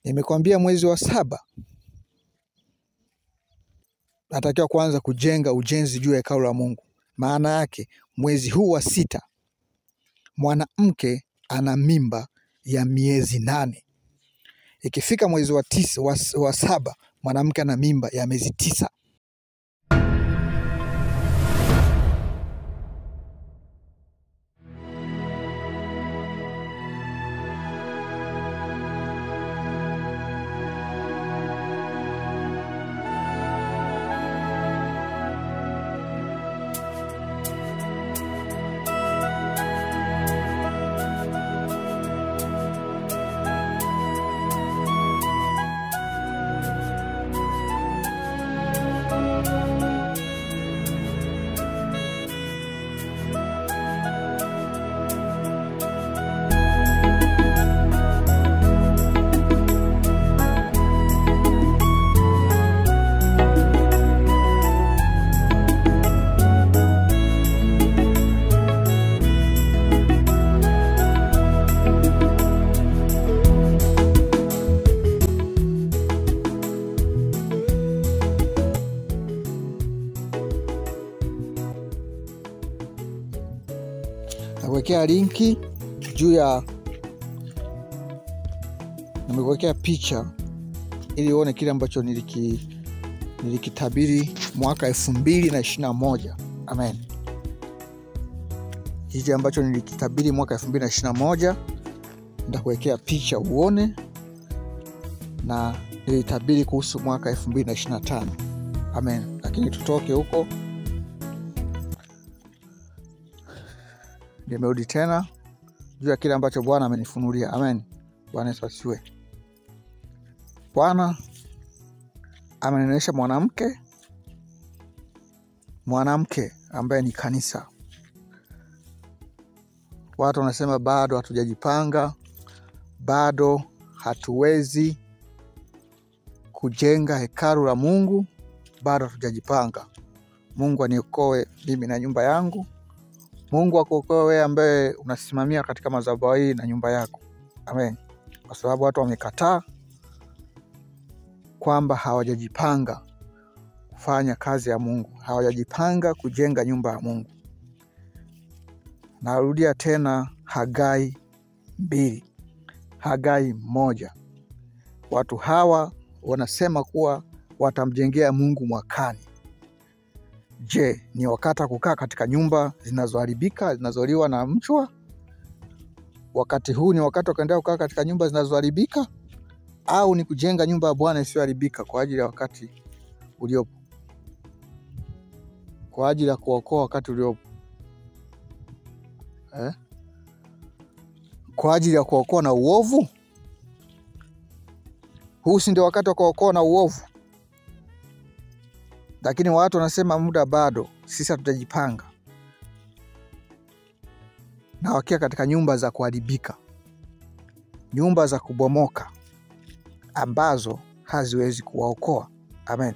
Nimekwambia mwezi wa 7 natakiwa kuanza kujenga ujenzi juu ya hekalu la Mungu. Maana yake mwezi huu wa 6 mwanamke ana mimba ya miezi 8. Ikifika mwezi wa 7 mwanamke ana mimba ya miezi 9. Nakuwekea linki juu ya, nimekuwekea picha ili uone kile ambacho nilikitabiri mwaka 2021. Amen. Hichi ambacho nilikitabiri mwaka 2021 nitakuwekea picha uone, na nilitabiri kuhusu mwaka 2025. Amen. Lakini tutoke huko. Nimerudi tena juu ya kile ambacho Bwana amenifunulia. Amen. Bwana Yesu asifiwe. Bwana amenionyesha mwanamke ambaye ni kanisa. Watu wanasema bado hatujajipanga, bado hatuwezi kujenga hekalu la Mungu, bado hatujajipanga. Mungu aniokoe mimi na nyumba yangu. Mungu akuokoe wewe ambaye unasimamia katika madhabahu hii na nyumba yako. Amen. Kwa sababu watu wamekataa kwamba hawajajipanga kufanya kazi ya Mungu, hawajajipanga kujenga nyumba ya Mungu. Narudia tena Hagai 2, Hagai 1. Watu hawa wanasema kuwa watamjengea Mungu mwakani. Je, ni wakati kukaa katika nyumba zinazoharibika, zinazoliwa na mchwa? Wakati huu ni wakati kuendelea kukaa katika nyumba zinazoharibika, au ni kujenga nyumba ya Bwana isiyoharibika kwa ajili ya wakati uliopo, kwa ajili ya kuokoa wakati uliopo? Kwa ajili ya kuokoa na uovu? Huu si ndio wakati wa kuokoa na uovu? Lakini watu wanasema muda bado, sisi hatujajipanga, na wakia katika nyumba za kuharibika, nyumba za kubomoka ambazo haziwezi kuwaokoa. Amen.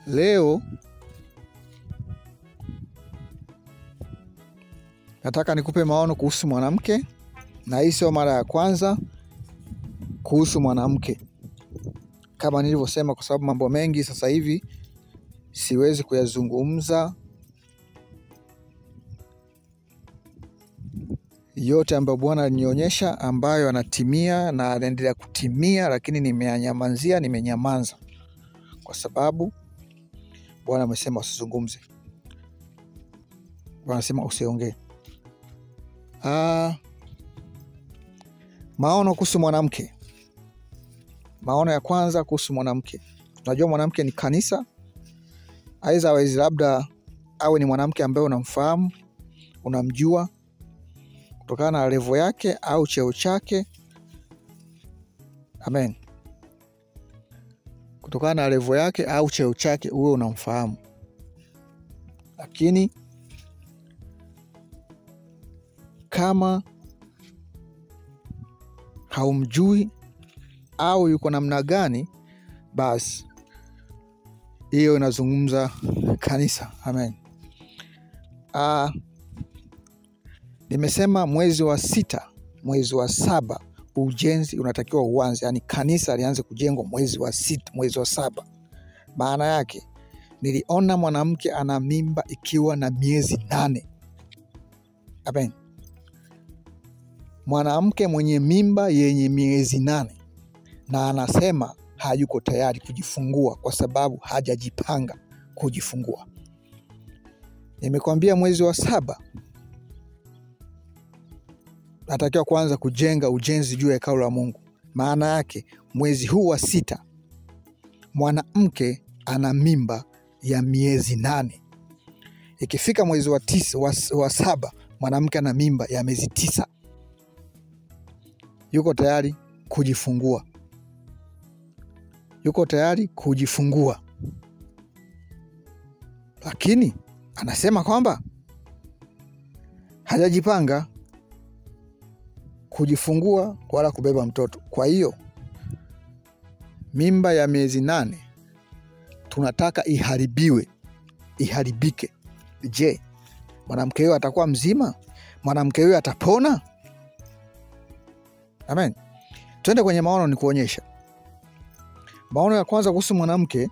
Leo nataka nikupe maono kuhusu mwanamke, na hii sio mara ya kwanza kuhusu mwanamke. Kama nilivyosema, kwa sababu mambo mengi sasa hivi siwezi kuyazungumza yote ambayo Bwana alinionyesha, ambayo anatimia na anaendelea kutimia, lakini nimenyamaza kwa sababu Bwana amesema usizungumze. Bwana anasema usiongee. Maono kuhusu mwanamke. Maono ya kwanza kuhusu mwanamke. Tunajua mwanamke ni kanisa. Aidha labda awe ni mwanamke ambaye unamfahamu, unamjua kutokana na level yake au cheo chake. Amen. Kutokana na level yake au cheo chake uwe unamfahamu. Lakini kama haumjui au yuko namna gani, basi hiyo inazungumza kanisa. Amen. Nimesema mwezi wa 6, mwezi wa 7 ujenzi unatakiwa uanze, yani kanisa lianze kujengwa mwezi wa 6, mwezi wa 7. Maana yake niliona mwanamke ana mimba ikiwa na miezi 8. Amen. Mwanamke mwenye mimba yenye miezi 8 na anasema hayuko tayari kujifungua kwa sababu hajajipanga kujifungua. Nimekwambia mwezi wa 7 natakiwa kuanza kujenga ujenzi juu ya hekalu la Mungu. Maana yake mwezi huu wa 6 mwanamke ana mimba ya miezi 8. Ikifika mwezi wa 7 mwanamke ana mimba ya miezi 9. Yuko tayari kujifungua. Yuko tayari kujifungua. Lakini anasema kwamba hajajipanga kujifungua wala kubeba mtoto. Kwa hiyo mimba ya miezi 8 tunataka iharibike. Je, mwanamke huyo atakuwa mzima? Mwanamke huyo atapona? Amen. Twende kwenye maono ni kuonyesha. Maono ya kwanza kuhusu mwanamke.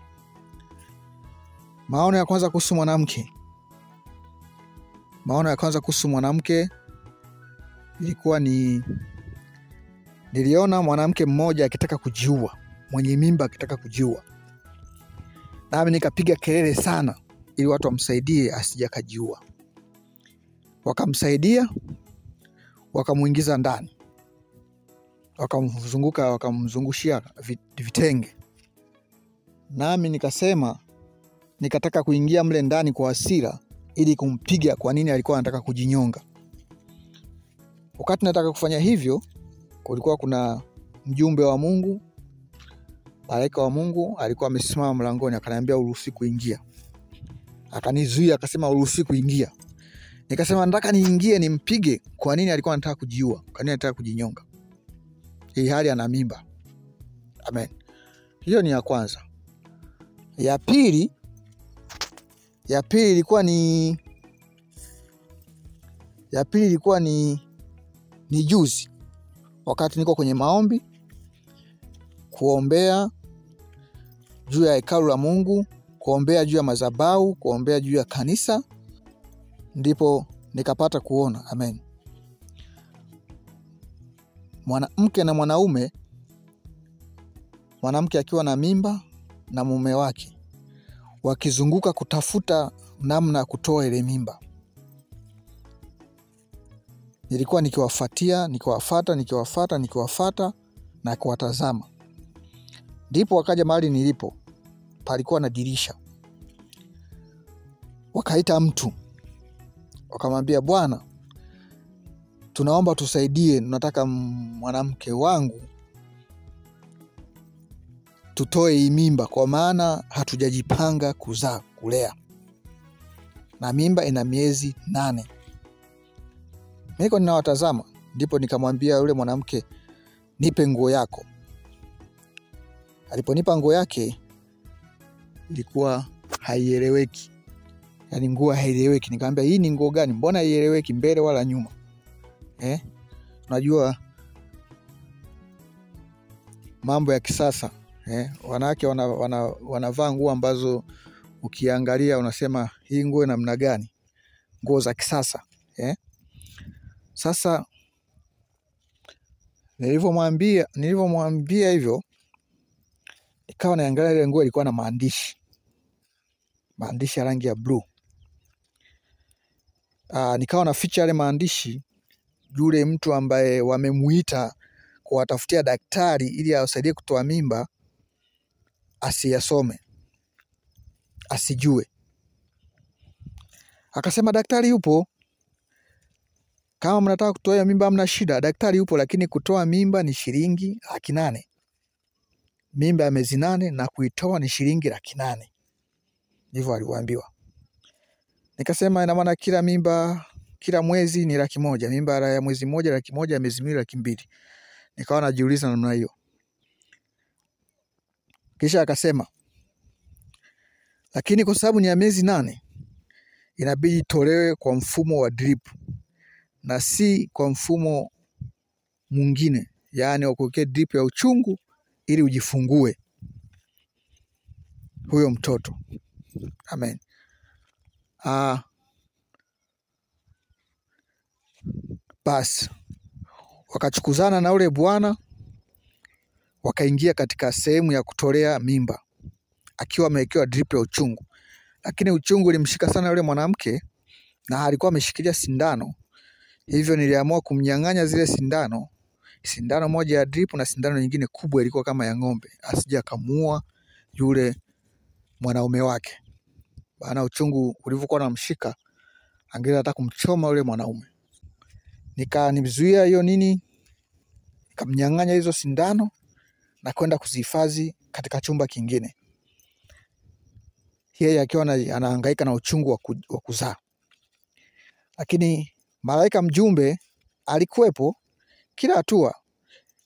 Maono ya kwanza kuhusu mwanamke ilikuwa niliona mwanamke mmoja akitaka kujiua, mwenye mimba akitaka kujiua. Nami nikapiga kelele sana ili watu wamsaidie asije akajiua. Wakamsaidia, wakamuingiza ndani. Wakamzungushia vitenge. Nami nikataka kuingia mle ndani kwa hasira ili kumpiga kwa nini alikuwa anataka kujinyonga. Wakati nataka kufanya hivyo, kulikuwa kuna mjumbe wa Mungu, malaika wa Mungu alikuwa amesimama mlangoni, akaniambia uruhusi kuingia. Akanizuia, akasema uruhusi kuingia. Nikasema nataka niingie nimpige kwa nini alikuwa anataka kujiua, kwa nini anataka kujinyonga. Hii hali ana mimba. Amen. Hiyo ni ya kwanza. Ya pili ilikuwa ni juzi, wakati niko kwenye maombi kuombea juu ya hekalu la Mungu, kuombea juu ya madhabahu, kuombea juu ya kanisa, ndipo nikapata kuona. Amen. Mwanamke na mwanaume, mwanamke akiwa na mimba na mume wake wakizunguka kutafuta namna ya kutoa ile mimba. Nilikuwa nikiwafuata na kuwatazama. Ndipo wakaja mahali nilipo, palikuwa na dirisha. Wakaita mtu. Wakamwambia, bwana, tunaomba tusaidie, tunataka mwanamke wangu tutoe hii mimba kwa maana hatujajipanga kulea. Na mimba ina miezi 8. Niko ninawatazama, ndipo nikamwambia yule mwanamke, nipe nguo yako. Aliponipa nguo yake ilikuwa haieleweki. Yaani nguo haieleweki. Nikamwambia, hii ni nguo gani? Mbona haieleweki mbele wala nyuma? Unajua mambo ya kisasa. Wanawake wanavaa nguo ambazo ukiangalia unasema hii nguo namna gani? Nguo za kisasa. Sasa nilivyomwambia hivyo, nikawa naangalia ile nguo, ilikuwa na maandishi ya rangi ya blue. Nikawa naficha yale maandishi. Yule mtu ambaye wamemuita kuwatafutia daktari ili awasaidie kutoa mimba asiyasome, asijue. Akasema daktari yupo, kama mnataka kutoa mimba hamna shida, daktari yupo, lakini kutoa mimba ni shilingi 800. Mimba ya miezi 8 na kuitoa ni shilingi 800. Ndivyo aliwaambiwa. Nikasema ina maana kila mwezi ni 100,000. Mimba ya mwezi mmoja 100,000, ya miezi 2 200,000. Nikawa najiuliza namna hiyo. Kisha akasema, lakini kwa sababu ni ya miezi 8 inabidi itolewe kwa mfumo wa drip na si kwa mfumo mwingine, yaani wakuwekee drip ya uchungu ili ujifungue huyo mtoto. Amen. Basi wakachukuzana na ule bwana, wakaingia katika sehemu ya kutolea mimba akiwa amewekewa drip ya uchungu, lakini uchungu ulimshika sana yule mwanamke na alikuwa ameshikilia sindano. Hivyo niliamua kumnyang'anya zile sindano moja ya drip na sindano nyingine kubwa ilikuwa kama ya ng'ombe, asije akamuua yule mwanaume wake. Bana uchungu ulivyokuwa unamshika angeweza hata kumchoma yule mwanaume. Nikamzuia hiyo nikamnyang'anya hizo sindano na kwenda kuzihifadhi katika chumba kingine. Yeye akiwa anahangaika na uchungu wa kuzaa. Lakini malaika mjumbe alikuwepo kila hatua.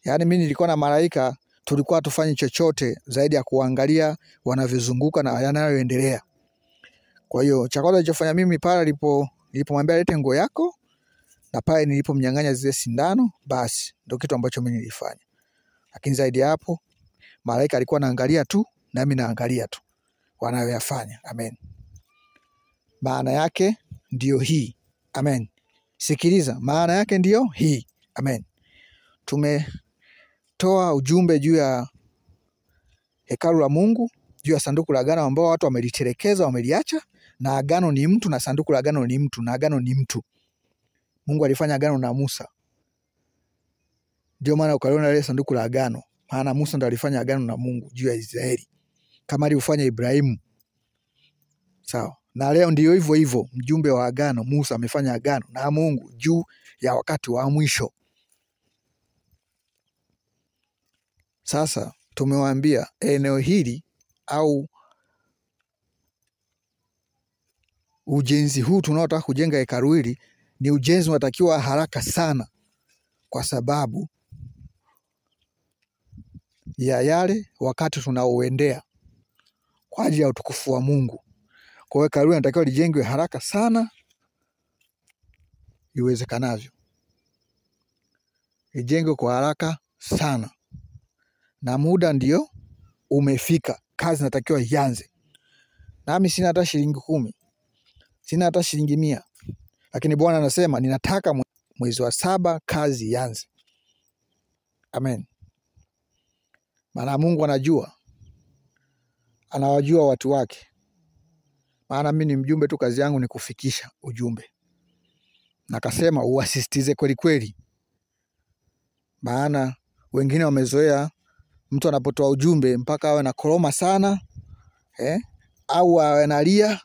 Yaani mimi nilikuwa na malaika, tulikuwa tufanye chochote zaidi ya kuangalia wanavyozunguka na yanayoendelea. Kwa hiyo cha kwanza nilichofanya mimi pale nilipomwambia lete nguo yako, na pale nilipomnyang'anya zile sindano, basi ndio kitu ambacho mimi nilifanya. Lakini zaidi ya hapo malaika alikuwa anaangalia tu na mimi naangalia tu wanayoyafanya. Amen. Maana yake ndio hii. Amen. Sikiliza, maana yake ndio hii. Amen. Tumetoa ujumbe juu ya hekalu la Mungu, juu ya sanduku la agano ambao watu wamelitelekeza, wameliacha, na agano ni mtu na sanduku la agano ni mtu na agano ni mtu. Mungu alifanya agano na Musa. Ndio maana ukaliona ile sanduku la agano, maana Musa ndo alifanya agano na Mungu juu ya Israeli kama alivyofanya Ibrahimu. Sawa. Na leo ndio hivyo hivyo, mjumbe wa agano Musa amefanya agano na Mungu juu ya wakati wa mwisho. Sasa tumewaambia eneo hili au ujenzi huu tunaotaka kujenga hekalu hili ni ujenzi unatakiwa haraka sana, kwa sababu ya yale wakati tunaoendea kwa ajili ya utukufu wa Mungu. Kwa hiyo hekalu linatakiwa lijengwe haraka sana iwezekanavyo. Lijengwe kwa haraka sana. Na muda ndio umefika. Kazi inatakiwa ianze. Nami sina hata shilingi 10. Sina hata shilingi 100. Lakini Bwana anasema ninataka mwezi wa 7 kazi ianze. Amen. Maana Mungu anawajua watu wake. Maana mimi ni mjumbe tu, kazi yangu ni kufikisha ujumbe. Na akasema uasisitize kweli kweli. Maana wengine wamezoea mtu anapotoa ujumbe mpaka awe na koroma sana, au awe analia,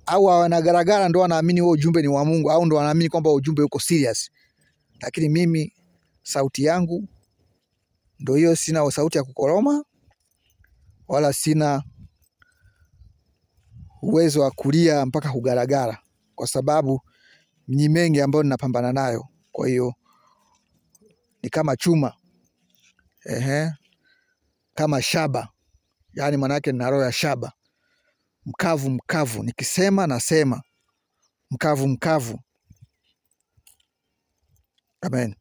au awe na garagara ndo anaamini huo ujumbe ni wa Mungu, au ndo anaamini kwamba ujumbe uko serious. Lakini mimi sauti yangu ndo hiyo, sina sauti ya kukoroma wala sina uwezo wa kulia mpaka kugaragara, kwa sababu ni mengi ambayo ninapambana nayo. Kwa hiyo ni kama chuma, kama shaba, yaani maana yake nina roho ya shaba, mkavu, nikisema nasema mkavu. Amen.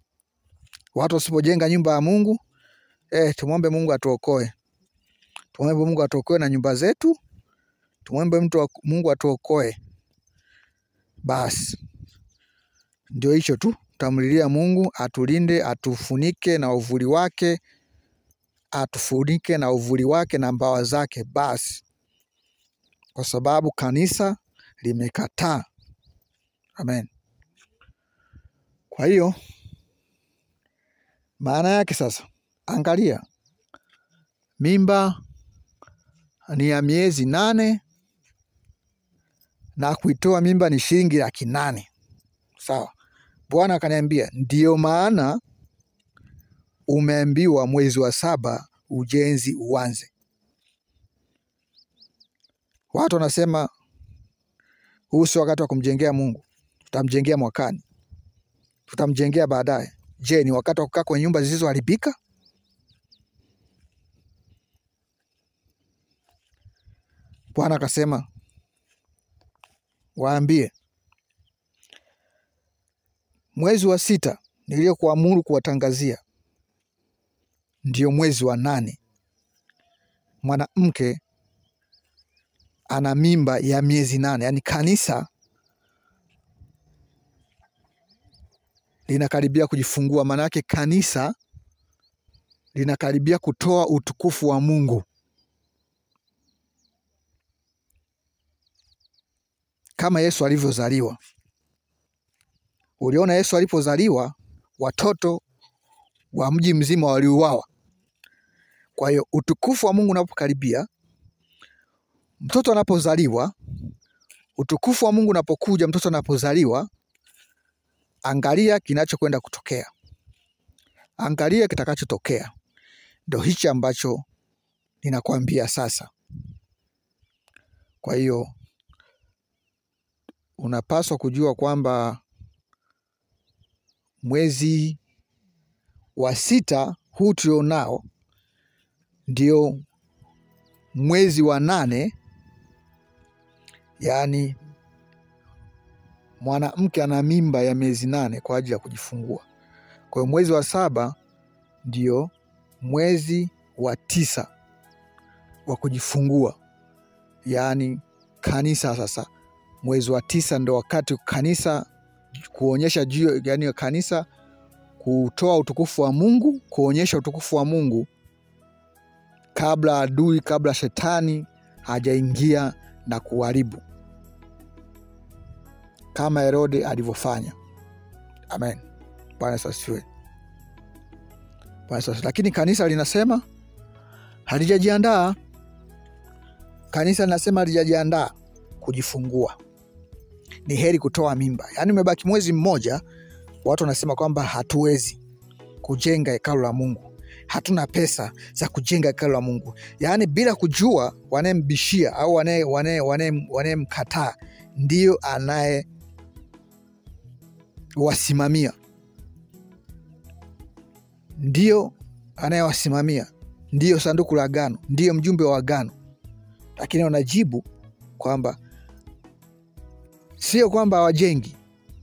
Watu wasipojenga nyumba ya Mungu, tumwombe Mungu atuokoe. Tumwombe Mungu atuokoe na nyumba zetu. Tumwombe Mungu atuokoe. Basi ndio hicho tu. Tutamlilia Mungu atulinde, atufunike na uvuli wake, na mbawa zake. Basi kwa sababu kanisa limekataa. Amen. Kwa hiyo maana yake sasa, angalia, mimba ni ya miezi 8 na kuitoa mimba ni shilingi 800,000. Sawa. Bwana akaniambia ndio maana umeambiwa mwezi wa 7 ujenzi uanze. Watu wanasema huu si wakati wa kumjengea Mungu, tutamjengea mwakani, tutamjengea baadaye. Je, ni wakati wa kukaa kwenye nyumba zilizoharibika? Bwana akasema waambie mwezi wa 6 niliyokuamuru kuwatangazia ndio mwezi wa 8. Mwanamke ana mimba ya miezi 8, yani kanisa linakaribia kujifungua. Maana yake kanisa linakaribia kutoa utukufu wa Mungu. Kama Yesu alivyozaliwa. Uliona Yesu alipozaliwa, watoto wa mji mzima waliuawa. Kwa hiyo utukufu wa Mungu unapokaribia, mtoto anapozaliwa, utukufu wa Mungu unapokuja, mtoto anapozaliwa, angalia kinachokwenda kutokea. Angalia kitakachotokea. Ndio hichi ambacho ninakwambia sasa. Kwa hiyo unapaswa kujua kwamba mwezi wa 6 huu tulionao ndio mwezi wa 8, yani mwanamke ana mimba ya miezi 8 kwa ajili ya kujifungua. Kwa hiyo mwezi wa 7 ndio mwezi wa 9 wa kujifungua, yani kanisa. Sasa mwezi wa 9 ndio wakati kanisa kuonyesha yani kanisa kutoa utukufu wa Mungu, kuonyesha utukufu wa Mungu kabla adui, kabla shetani hajaingia na kuharibu, kama Herode alivyofanya. Amen. Bwana asifiwe. Lakini kanisa linasema halijajiandaa. Kanisa linasema halijajiandaa kujifungua. Ni heri kutoa mimba. Yaani umebaki mwezi mmoja, watu wanasema kwamba hatuwezi kujenga hekalu la Mungu. Hatuna pesa za kujenga hekalu la Mungu. Yaani bila kujua, wanayembishia au wanayemkataa ndio anaye wasimamia. Ndio anayewasimamia. Ndio sanduku la agano, ndio mjumbe wa agano. Lakini wanajibu kwamba sio kwamba hawajengi,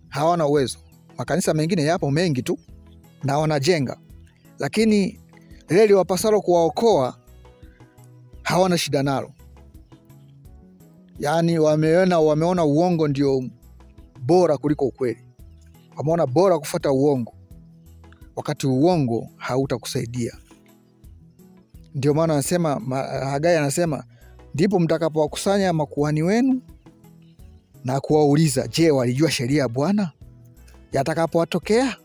hawana uwezo. Makanisa mengine yapo mengi tu na wanajenga, lakini lile wapasalo kuwaokoa hawana shida nalo. Yaani wameona uongo ndio bora kuliko ukweli. Wameona bora kufuata uongo, wakati uongo hautakusaidia. Ndio maana anasema, Hagai anasema, ndipo mtakapowakusanya makuhani wenu na kuwauliza, je, walijua sheria ya Bwana yatakapowatokea?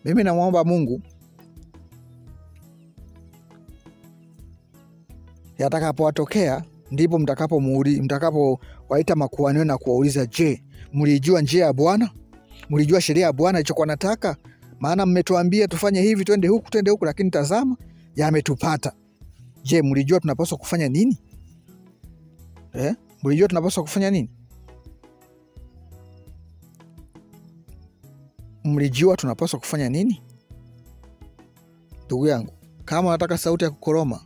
Mimi namwomba Mungu yatakapowatokea, ndipo mtakapowaita makuhani wenu na kuwauliza, je, mlijua njia ya Bwana? Mlijua sheria ya Bwana ilichokuwa nataka? Maana mmetuambia tufanye hivi, twende huku, lakini tazama yametupata. Je, mlijua tunapaswa kufanya nini? Mlijua tunapaswa kufanya nini? Mlijua tunapaswa kufanya nini? Ndugu yangu, kama unataka sauti ya kukoroma,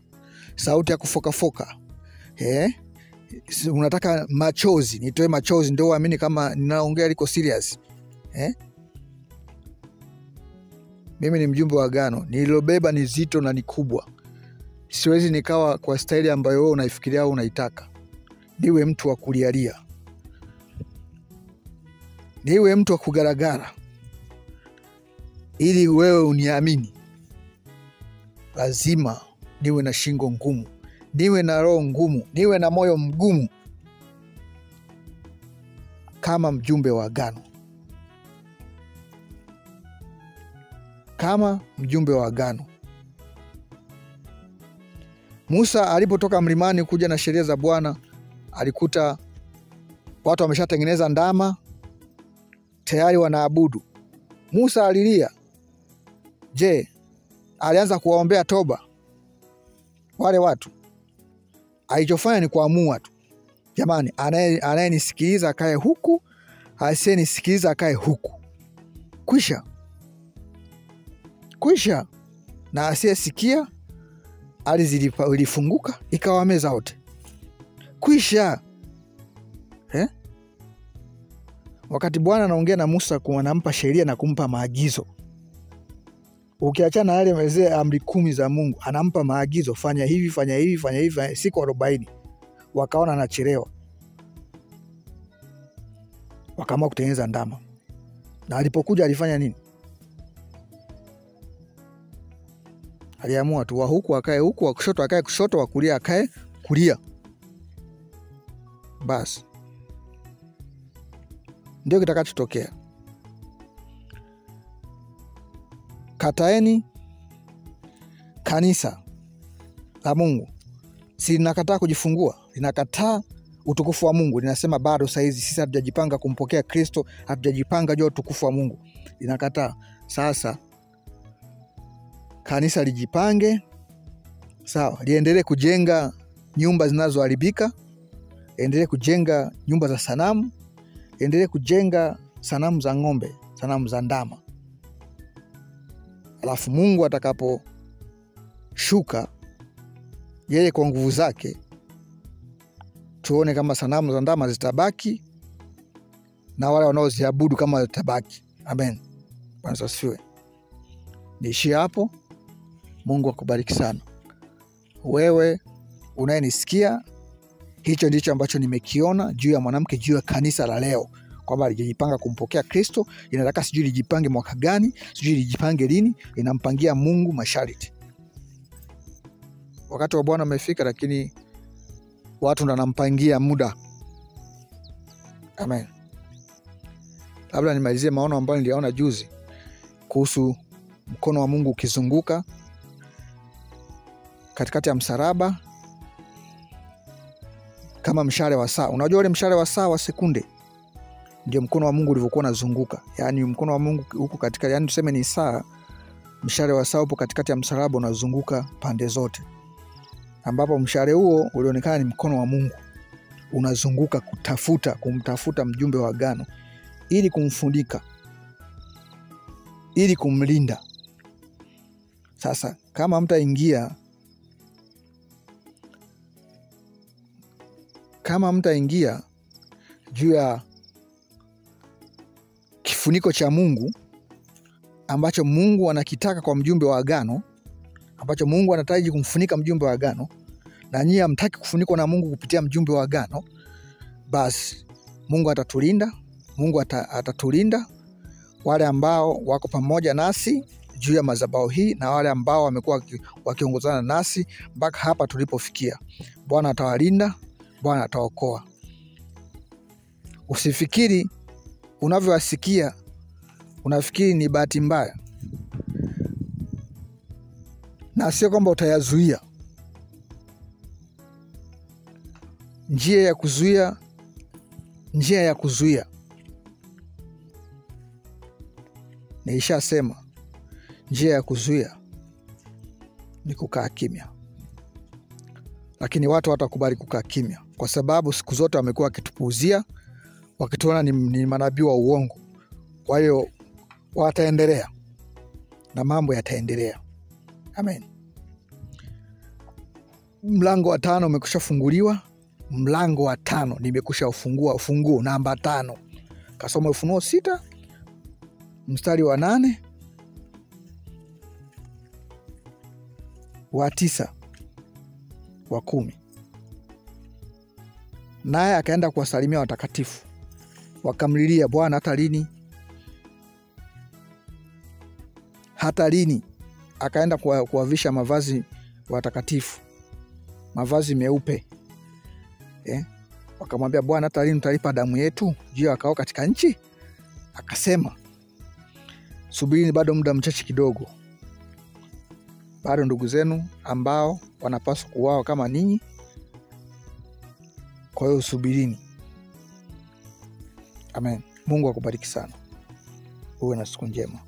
sauti ya kufokafoka, unataka machozi, nitoe machozi ndio uamini kama ninaongea liko serious. Mimi ni mjumbe wa agano, nililobeba ni zito na ni kubwa. Siwezi nikawa kwa staili ambayo wewe unaifikiria au unaitaka. Niwe mtu wa kulialia, niwe mtu wa kugaragara ili wewe uniamini. Lazima niwe na shingo ngumu, niwe na roho ngumu, niwe na moyo mgumu kama mjumbe wa agano. Kama mjumbe wa agano. Musa alipotoka mlimani kuja na sheria za Bwana, alikuta watu wameshatengeneza ndama tayari wanaabudu. Musa alilia. Je, alianza kuwaombea toba wale watu? Alichofanya ni kuamua tu, jamani, anayenisikiliza akae huku, asiyenisikiliza akae huku. Kwisha. Na asiyesikia ardhi ilifunguka ikawameza wote. Kwisha. Wakati Bwana anaongea na Musa, anampa sheria na kumpa maagizo, Ukiachana yale mzee amri 10 za Mungu, anampa maagizo, fanya hivi, fanya hivi, fanya hivi, siku 40. Wakaona anachelewa, wakaamua kutengeneza ndama. Na alipokuja alifanya nini? Aliamua tu wa huku akae huku, wa kushoto akae kushoto, wa kulia akae kulia. Basi ndio kitakachotokea. Kataeni kanisa la Mungu. Si linakataa kujifungua, linakataa utukufu wa Mungu. Linasema bado saizi sisi hatujajipanga kumpokea Kristo, hatujajipanga juu ya utukufu wa Mungu. Linakataa. Sasa kanisa lijipange, sawa, liendelee kujenga nyumba zinazoharibika, endelee kujenga nyumba za sanamu, endelee kujenga sanamu za ng'ombe, sanamu za ndama. Alafu Mungu atakaposhuka yeye kwa nguvu zake, tuone kama sanamu za ndama zitabaki na wale wanaoziabudu kama zitabaki. Amen. Bwana asifiwe. Niishie hapo. Mungu akubariki sana. Wewe unayenisikia, hicho ndicho ambacho nimekiona juu ya mwanamke, juu ya kanisa la leo, kwamba alijipanga kumpokea Kristo. Inataka sijui lijipange mwaka gani, sijui lijipange lini, inampangia Mungu masharti. Wakati wa Bwana umefika, lakini watu ndo wanampangia muda. Amen. Labda nimalizie maono ambayo niliona juzi kuhusu mkono wa Mungu ukizunguka katikati ya msalaba kama mshale wa saa. Unajua ule mshale wa saa wa sekunde, ndio mkono wa Mungu ulivyokuwa unazunguka. Yaani mkono wa Mungu huko katika, yani tuseme ni saa, mshale wa saa upo katikati ya msalaba unazunguka pande zote. Ambapo mshale huo ulionekana ni mkono wa Mungu unazunguka kumtafuta mjumbe wa agano ili kumfundika, ili kumlinda. Sasa kama mtaingia juu ya kifuniko cha Mungu ambacho Mungu anakitaka kwa mjumbe wa agano, ambacho Mungu anataka kumfunika mjumbe wa agano, na nyinyi hamtaki kufunikwa na Mungu kupitia mjumbe wa agano, basi Mungu atatulinda. Mungu atatulinda wale ambao wako pamoja nasi juu ya madhabahu hii, na wale ambao wamekuwa wakiongozana nasi mpaka hapa tulipofikia. Bwana atawalinda, Bwana ataokoa. Usifikiri unavyowasikia unafikiri ni bahati mbaya, na sio kwamba utayazuia. Njia ya kuzuia Nishasema njia ya kuzuia ni kukaa kimya. Lakini watu watakubali kukaa kimya, kwa sababu siku zote wamekuwa wakitupuuzia, wakituona ni manabii wa uongo. Kwa hiyo wataendelea na mambo yataendelea. Amen. Mlango wa 5 umekwisha funguliwa. Mlango wa 5 nimekwisha ufungua, ufunguo namba 5. Kasoma Ufunuo 6 mstari wa 8, wa 9, wa 10. Naye akaenda kuwasalimia watakatifu, wakamlilia Bwana hata lini? Akaenda kuwavisha mavazi watakatifu, mavazi meupe. Wakamwambia Bwana, hata lini utalipa damu yetu juu ya wakao katika nchi? Akasema, subirini bado muda mchache kidogo. Bado ndugu zenu ambao wanapaswa kuuawa kama ninyi. Kwa hiyo subirini. Amen. Mungu akubariki sana. Uwe na siku njema.